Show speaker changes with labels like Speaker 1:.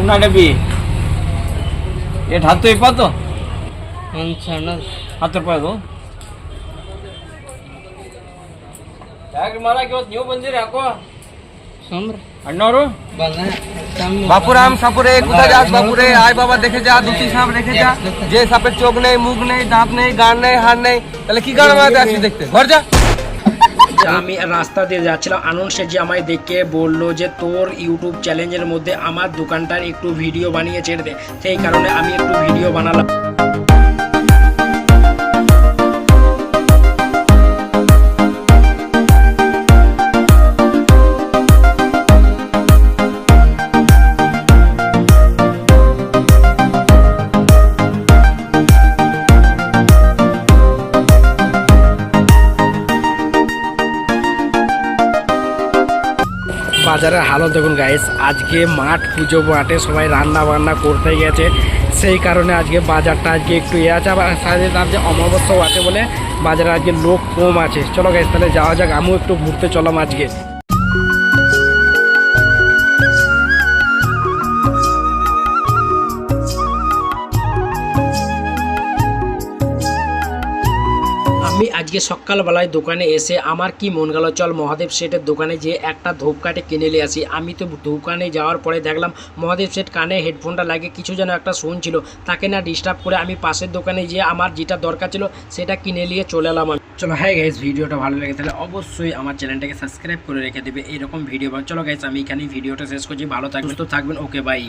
Speaker 1: Una lebih. ये हाथ तो इपा तो हाथ तो पाय तो यार मला क्यों न्यू बंदी रे ako अन्नोरो
Speaker 2: বাপুরাম সাপুরে কোথায় যাস বাপুরে আয় বাবা দেখে যা দুটি সাপ রেখে যা যে সাপের চোখ নেই মুখ নেই দাঁত নেই গান নেই হাড় নেই তাহলে কি গান মারাতে আসছিস দেখতে ঘর যা।
Speaker 3: আমি রাস্তা দিয়ে যাচ্ছিলাম, আনন্দ শেঠজি আমায় দেখে বললো যে তোর ইউটিউব চ্যালেঞ্জের মধ্যে আমার দোকানটার একটু ভিডিও বানিয়ে ছেড়ে দে, সেই কারণে আমি একটু ভিডিও বানালাম। বাজারের হালত দেখুন গাইস, আজকে মাঠ পুজো মাঠে সবাই রান্না বান্না করতে গেছে, সেই কারণে আজকে বাজারটা আজকে একটু আছে, আবার সাথে তার যে অমাবস্যাও আছে বলে বাজারে আজকে লোক কম আছে। চলো গাইস তাহলে যাওয়া যাক, আমিও একটু ঘুরতে চলাম আজকে। আমি আজকে সকালবেলায় দোকানে এসে আমার কি মন গেল, চল মহাদেব শেঠের দোকানে যে একটা ধূপকাঠি কিনে নিয়ে আসি। আমি তো দোকানে যাওয়ার পরে দেখলাম মহাদেব শেঠ কানে হেডফোনটা লাগে কিছু যেন একটা শুনছিল, তাকে না ডিস্টার্ব করে আমি পাশের দোকানে গিয়ে আমার যেটা দরকার ছিল সেটা কিনে নিয়ে চলে এলাম। চলো হ্যাঁ গাইস, ভিডিওটা ভালো লাগে তাহলে অবশ্যই আমার চ্যানেলটাকে সাবস্ক্রাইব করে রেখে দেবে এরকম ভিডিও। চলো গাইস আমি এখানেই ভিডিওটা শেষ করছি, ভালো থাকবেন, সুস্থ থাকবেন, ওকে বাই।